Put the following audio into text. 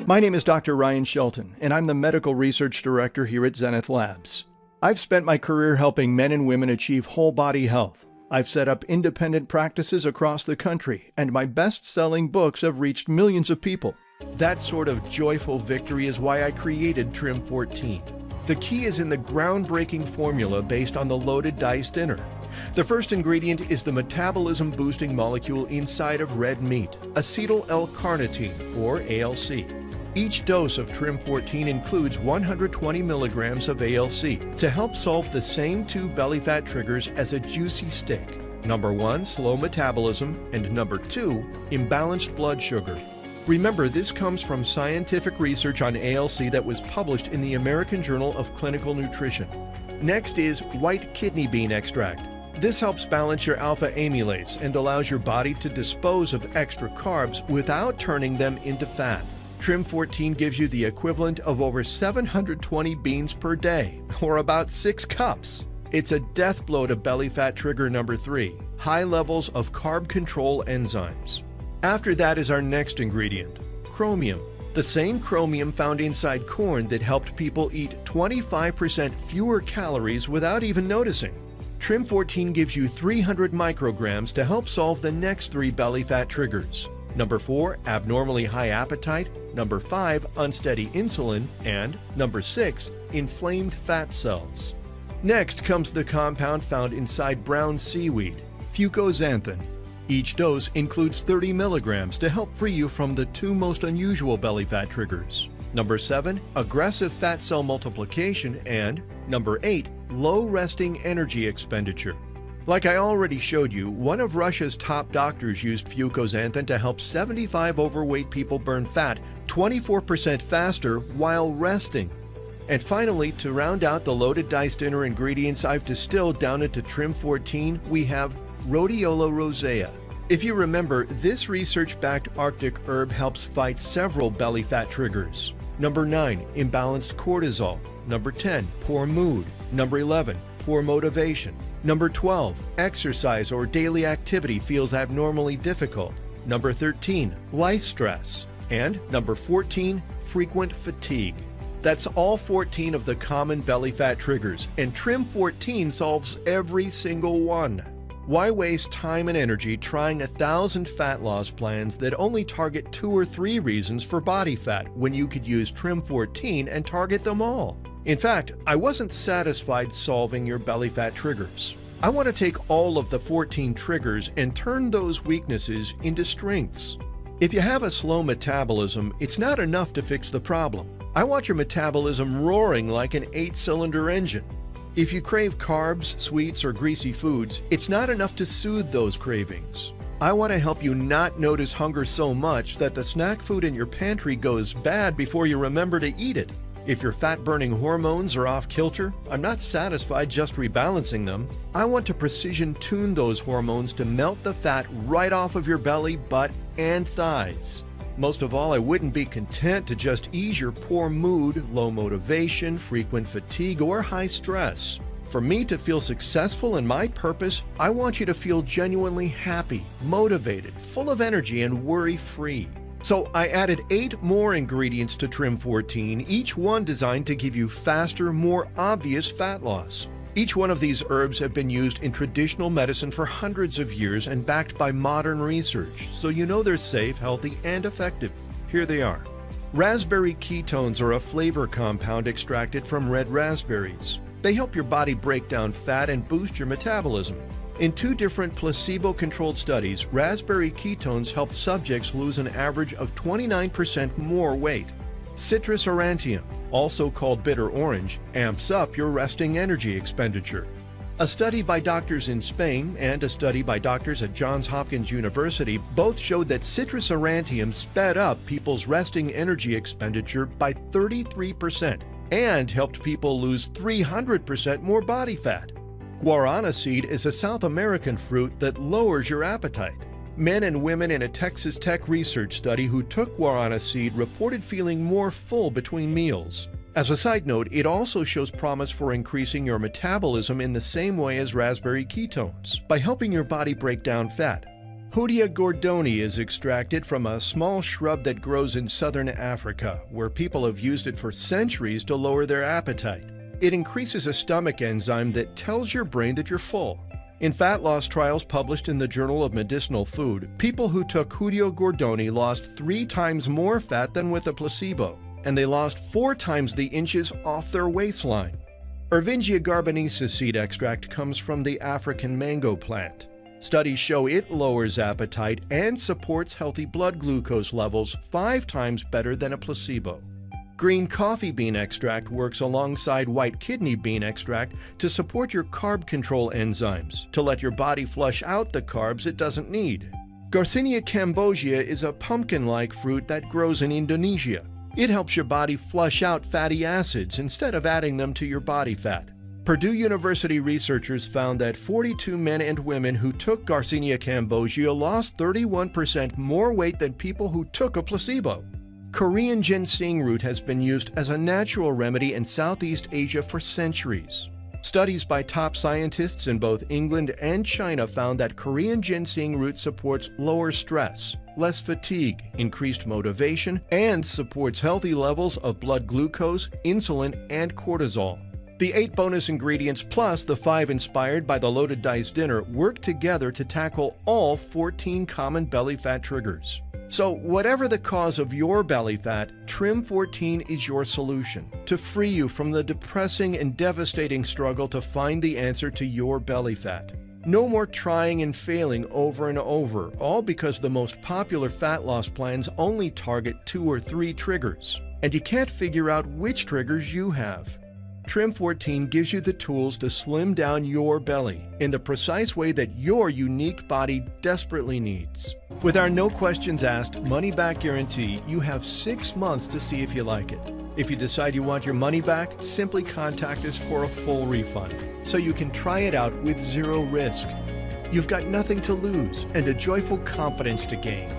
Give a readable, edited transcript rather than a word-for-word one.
My name is Dr. Ryan Shelton, and I'm the Medical Research Director here at Zenith Labs. I've spent my career helping men and women achieve whole body health. I've set up independent practices across the country, and my best-selling books have reached millions of people. That sort of joyful victory is why I created Trim 14. The key is in the groundbreaking formula based on the loaded dice dinner. The first ingredient is the metabolism-boosting molecule inside of red meat, acetyl L-carnitine, or ALC. Each dose of Trim 14 includes 120 milligrams of ALC to help solve the same two belly fat triggers as a juicy steak. Number 1, slow metabolism, and number 2, imbalanced blood sugar. Remember, this comes from scientific research on ALC that was published in the American Journal of Clinical Nutrition. Next is white kidney bean extract. This helps balance your alpha amylase and allows your body to dispose of extra carbs without turning them into fat. Trim 14 gives you the equivalent of over 720 beans per day, or about 6 cups. It's a death blow to belly fat trigger number 3, high levels of carb control enzymes. After that is our next ingredient, chromium. The same chromium found inside corn that helped people eat 25% fewer calories without even noticing. Trim 14 gives you 300 micrograms to help solve the next 3 belly fat triggers. Number 4, abnormally high appetite. Number 5, unsteady insulin. And number 6, inflamed fat cells. Next comes the compound found inside brown seaweed, fucoxanthin. Each dose includes 30 milligrams to help free you from the 2 most unusual belly fat triggers. Number 7, aggressive fat cell multiplication. And number 8, low resting energy expenditure. Like I already showed you, one of Russia's top doctors used fucoxanthin to help 75 overweight people burn fat 24% faster while resting. And finally, to round out the loaded dice dinner ingredients I've distilled down into Trim 14, we have Rhodiola rosea. If you remember, this research-backed Arctic herb helps fight several belly fat triggers. Number 9, imbalanced cortisol. Number 10, poor mood. Number 11, poor motivation. Number 12, exercise or daily activity feels abnormally difficult. Number 13, life stress. And number 14, frequent fatigue. That's all 14 of the common belly fat triggers, and Trim 14 solves every single one. Why waste time and energy trying 1,000 fat loss plans that only target 2 or 3 reasons for body fat when you could use Trim 14 and target them all? In fact, I wasn't satisfied solving your belly fat triggers. I want to take all of the 14 triggers and turn those weaknesses into strengths. If you have a slow metabolism, it's not enough to fix the problem. I want your metabolism roaring like an 8-cylinder engine. If you crave carbs, sweets, or greasy foods, it's not enough to soothe those cravings. I want to help you not notice hunger so much that the snack food in your pantry goes bad before you remember to eat it. If your fat-burning hormones are off kilter, I'm not satisfied just rebalancing them. I want to precision tune those hormones to melt the fat right off of your belly, butt, and thighs. Most of all, I wouldn't be content to just ease your poor mood, low motivation, frequent fatigue, or high stress. For me to feel successful in my purpose, I want you to feel genuinely happy, motivated, full of energy, and worry-free. So I added 8 more ingredients to Trim 14, each one designed to give you faster, more obvious fat loss. Each one of these herbs have been used in traditional medicine for hundreds of years and backed by modern research, so you know they're safe, healthy, and effective. Here they are. Raspberry ketones are a flavor compound extracted from red raspberries. They help your body break down fat and boost your metabolism. In 2 different placebo-controlled studies, raspberry ketones helped subjects lose an average of 29% more weight. Citrus aurantium, also called bitter orange, amps up your resting energy expenditure. A study by doctors in Spain and a study by doctors at Johns Hopkins University both showed that citrus aurantium sped up people's resting energy expenditure by 33% and helped people lose 300% more body fat. Guarana seed is a South American fruit that lowers your appetite. Men and women in a Texas Tech research study who took guarana seed reported feeling more full between meals. As a side note, it also shows promise for increasing your metabolism in the same way as raspberry ketones, by helping your body break down fat. Hoodia gordoni is extracted from a small shrub that grows in southern Africa, where people have used it for centuries to lower their appetite. It increases a stomach enzyme that tells your brain that you're full. In fat loss trials published in the Journal of Medicinal Food, people who took Hoodia gordoni lost 3 times more fat than with a placebo, and they lost 4 times the inches off their waistline. Ervingia garbanensis seed extract comes from the African mango plant. Studies show it lowers appetite and supports healthy blood glucose levels 5 times better than a placebo. Green coffee bean extract works alongside white kidney bean extract to support your carb control enzymes, to let your body flush out the carbs it doesn't need. Garcinia cambogia is a pumpkin-like fruit that grows in Indonesia. It helps your body flush out fatty acids instead of adding them to your body fat. Purdue University researchers found that 42 men and women who took Garcinia cambogia lost 31% more weight than people who took a placebo. Korean ginseng root has been used as a natural remedy in Southeast Asia for centuries. Studies by top scientists in both England and China found that Korean ginseng root supports lower stress, less fatigue, increased motivation, and supports healthy levels of blood glucose, insulin, and cortisol. The 8 bonus ingredients plus the 5 inspired by the loaded dice dinner work together to tackle all 14 common belly fat triggers. So, whatever the cause of your belly fat, Trim 14 is your solution to free you from the depressing and devastating struggle to find the answer to your belly fat. No more trying and failing over and over, all because the most popular fat loss plans only target 2 or 3 triggers, and you can't figure out which triggers you have. Trim 14 gives you the tools to slim down your belly in the precise way that your unique body desperately needs. With our no questions asked money-back guarantee, you have 6 months to see if you like it. If you decide you want your money back, simply contact us for a full refund, so you can try it out with 0 risk. You've got nothing to lose and a joyful confidence to gain.